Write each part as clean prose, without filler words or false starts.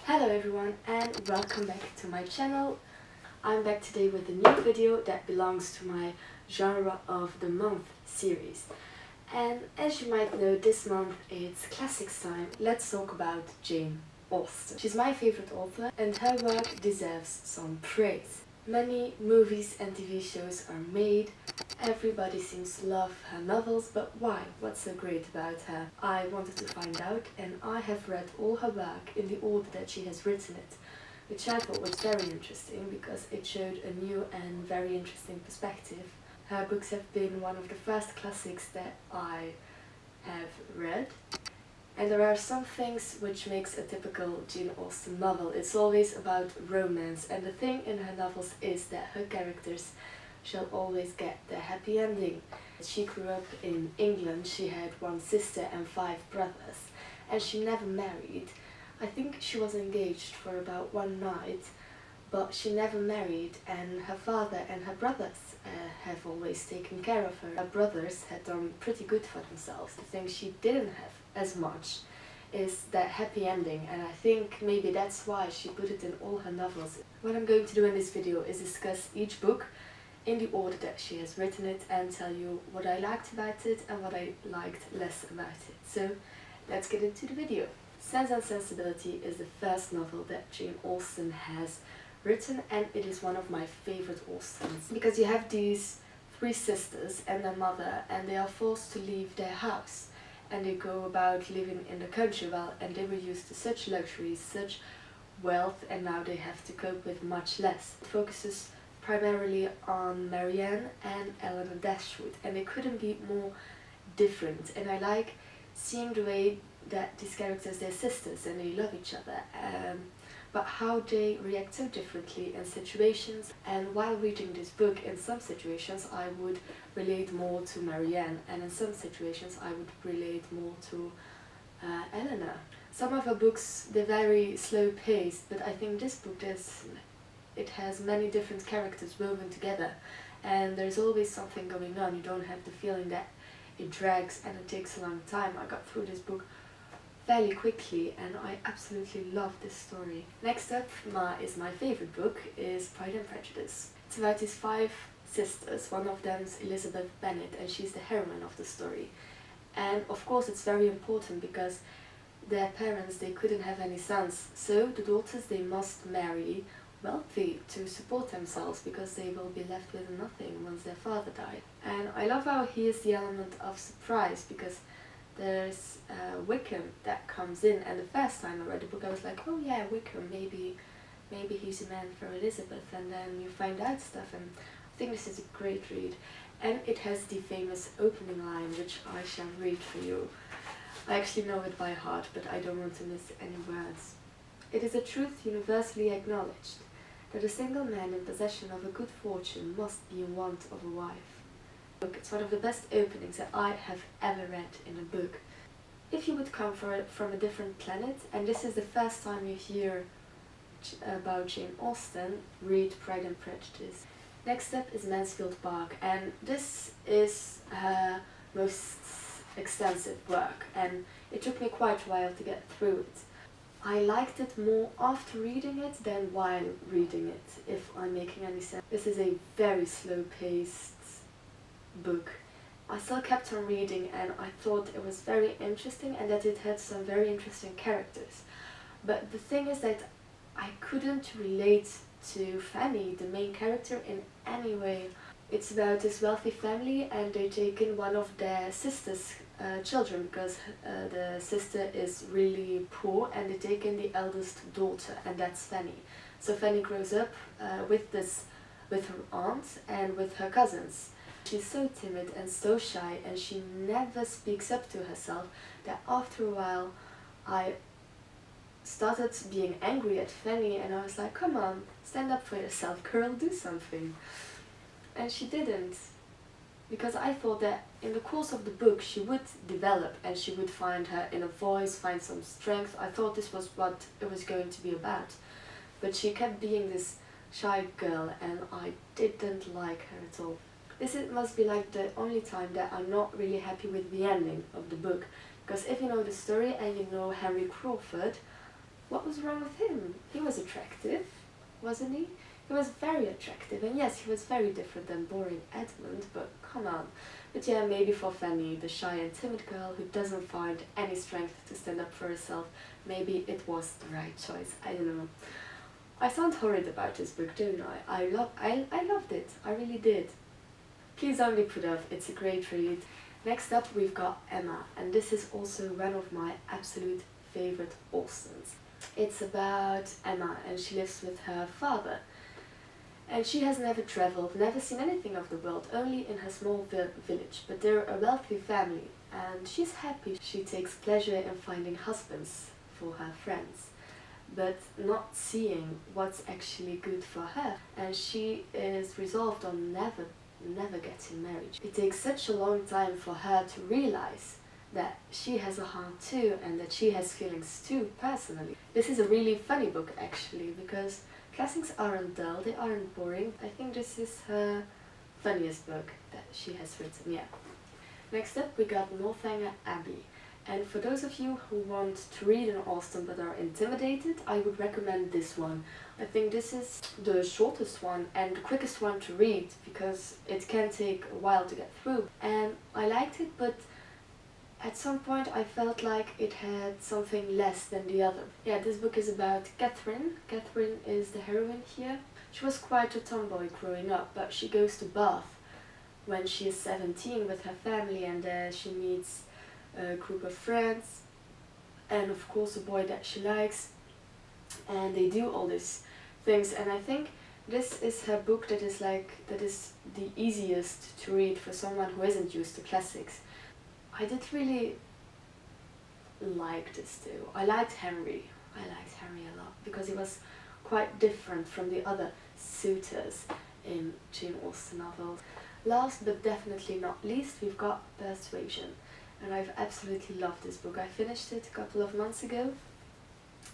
Hello everyone and welcome back to my channel. I'm back today with a new video that belongs to my genre of the month series. And as you might know, this month it's classics time. Let's talk about Jane Austen. She's my favorite author and her work deserves some praise. Many movies and TV shows are made. Everybody seems to love her novels, but why? What's so great about her? I wanted to find out, and I have read all her work in the order that she has written it, which I thought was very interesting because it showed a new and very interesting perspective. Her books have been one of the first classics that I have read. And there are some things which makes a typical Jane Austen novel. It's always about romance, and the thing in her novels is that her characters shall always get the happy ending. She grew up in England, she had one sister and 5 brothers, and she never married. I think she was engaged for about one night, but she never married, and her father and her brothers have always taken care of her. Her brothers had done pretty good for themselves. The thing she didn't have as much is that happy ending, and I think maybe that's why she put it in all her novels. What I'm going to do in this video is discuss each book in the order that she has written it and tell you what I liked about it and what I liked less about it. So let's get into the video. Sense and Sensibility is the first novel that Jane Austen has written, and it is one of my favorite Austens because you have these 3 sisters and their mother, and they are forced to leave their house and they go about living in the country. And they were used to such luxuries, such wealth, and now they have to cope with much less. It focuses primarily on Marianne and Eleanor Dashwood, and they couldn't be more different. And I like seeing the way that these characters, they're sisters and they love each other, but how they react so differently in situations. And while reading this book, in some situations I would relate more to Marianne, and in some situations I would relate more to Eleanor. Some of her books, they're very slow paced, but I think this book it has many different characters woven together, and there's always something going on. You don't have the feeling that it drags and it takes a long time. I got through this book fairly quickly and I absolutely love this story. Next up is my favorite book, is Pride and Prejudice. It's about these 5 sisters. One of them is Elizabeth Bennet, and she's the heroine of the story. And of course it's very important because their parents, they couldn't have any sons, so the daughters, they must marry wealthy to support themselves because they will be left with nothing once their father died. And I love how here's the element of surprise, because there's Wickham that comes in, and the first time I read the book I was like, oh yeah, Wickham, maybe he's a man for Elizabeth, and then you find out stuff, and I think this is a great read. And it has the famous opening line, which I shall read for you. I actually know it by heart, but I don't want to miss any words. It is a truth universally acknowledged that a single man in possession of a good fortune must be in want of a wife. Look, it's one of the best openings that I have ever read in a book. If you would come from a different planet, and this is the first time you hear about Jane Austen, read Pride and Prejudice. Next up is Mansfield Park, and this is her most extensive work, and it took me quite a while to get through it. I liked it more after reading it than while reading it, if I'm making any sense. This is a very slow-paced book. I still kept on reading, and I thought it was very interesting and that it had some very interesting characters. But the thing is that I couldn't relate to Fanny, the main character, in any way. It's about this wealthy family, and they take in one of their sister's children because the sister is really poor, and they take in the eldest daughter, and that's Fanny. So Fanny grows up with her aunt and with her cousins. She's so timid and so shy, and she never speaks up to herself, that after a while I started being angry at Fanny, and I was like, come on, stand up for yourself, girl, do something. And she didn't, because I thought that in the course of the book she would develop and she would find her inner voice, find some strength. I thought this was what it was going to be about. But she kept being this shy girl, and I didn't like her at all. This must be like the only time that I'm not really happy with the ending of the book, because if you know the story and you know Henry Crawford, what was wrong with him? He was attractive, wasn't he? He was very attractive, and yes, he was very different than boring Edmund, but come on. But yeah, maybe for Fanny, the shy and timid girl who doesn't find any strength to stand up for herself, maybe it was the right choice. I don't know. I sound horrid about this book, don't I? I loved it. I really did. Please don't be put off. It's a great read. Next up, we've got Emma, and this is also one of my absolute favorite Austens. It's about Emma, and she lives with her father. And she has never traveled, never seen anything of the world, only in her small village. But they're a wealthy family, and she's happy. She takes pleasure in finding husbands for her friends, but not seeing what's actually good for her. And she is resolved on never getting married. It takes such a long time for her to realize that she has a heart too, and that she has feelings too, personally. This is a really funny book, actually, because classics aren't dull, they aren't boring. I think this is her funniest book that she has written, yeah. Next up, we got Northanger Abbey. And for those of you who want to read an Austen but are intimidated, I would recommend this one. I think this is the shortest one and the quickest one to read, because it can take a while to get through. And I liked it, but at some point I felt like it had something less than the other. Yeah, this book is about Catherine. Catherine is the heroine here. She was quite a tomboy growing up, but she goes to Bath when she is 17 with her family, and she meets a group of friends and of course a boy that she likes, and they do all these things. And I think this is her book that is the easiest to read for someone who isn't used to classics. I did really like this too. I liked Henry a lot, because he was quite different from the other suitors in Jane Austen novels. Last but definitely not least, we've got Persuasion. And I've absolutely loved this book. I finished it a couple of months ago,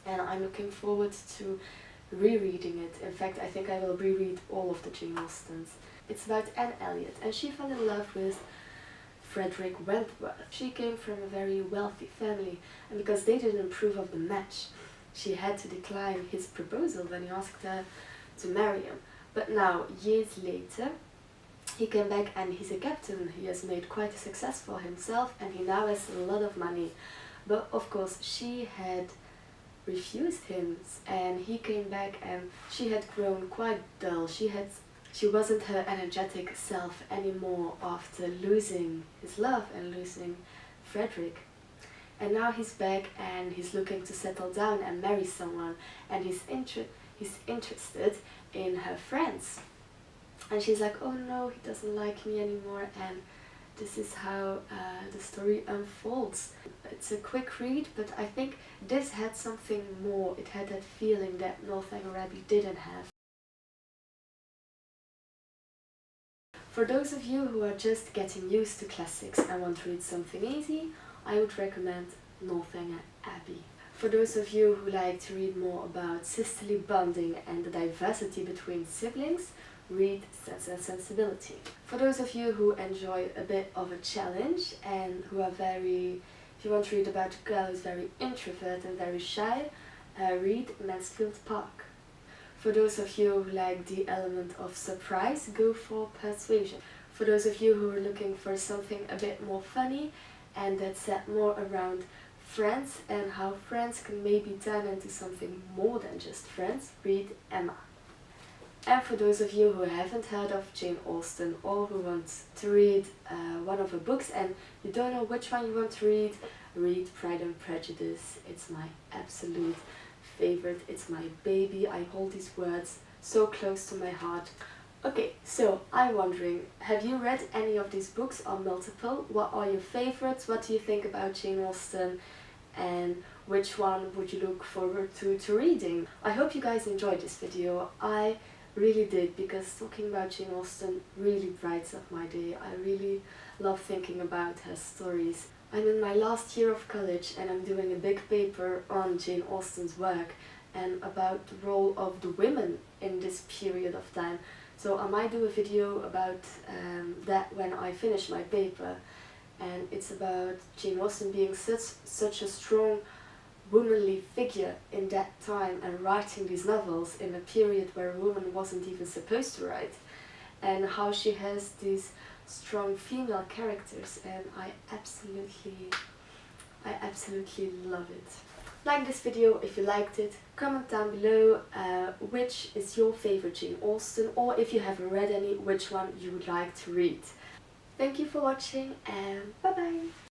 and I'm looking forward to rereading it. In fact, I think I will reread all of the Jane Austens. It's about Anne Elliot, and she fell in love with Frederick Wentworth. She came from a very wealthy family, and because they didn't approve of the match, she had to decline his proposal when he asked her to marry him. But now, years later, he came back and he's a captain. He has made quite a success for himself, and he now has a lot of money. But of course she had refused him, and he came back and she had grown quite dull. She wasn't her energetic self anymore after losing his love and losing Frederick. And now he's back and he's looking to settle down and marry someone, and he's interested in her friends. And she's like, oh no, he doesn't like me anymore, and this is how the story unfolds. It's a quick read, but I think this had something more. It had that feeling that Northanger Abbey didn't have. For those of you who are just getting used to classics and want to read something easy, I would recommend Northanger Abbey. For those of you who like to read more about sisterly bonding and the diversity between siblings, read Sensibility. For those of you who enjoy a bit of a challenge and who are if you want to read about a girl who's very introvert and very shy, read Mansfield Park. For those of you who like the element of surprise, go for Persuasion. For those of you who are looking for something a bit more funny and that's set more around friends and how friends can maybe turn into something more than just friends, read Emma. And for those of you who haven't heard of Jane Austen, or who want to read one of her books and you don't know which one you want to read Pride and Prejudice. It's my absolute favorite. It's my baby. I hold these words so close to my heart. Okay, so I'm wondering, have you read any of these books or multiple? What are your favorites? What do you think about Jane Austen? And which one would you look forward to reading? I hope you guys enjoyed this video. I really did, because talking about Jane Austen really brightens up my day. I really love thinking about her stories. I'm in my last year of college and I'm doing a big paper on Jane Austen's work and about the role of the women in this period of time. So I might do a video about that when I finish my paper, and it's about Jane Austen being such a strong womanly figure in that time and writing these novels in a period where a woman wasn't even supposed to write, and how she has these strong female characters, and I absolutely love it. Like this video if you liked it, comment down below which is your favorite Jane Austen, or if you haven't read any, which one you would like to read. Thank you for watching and bye bye!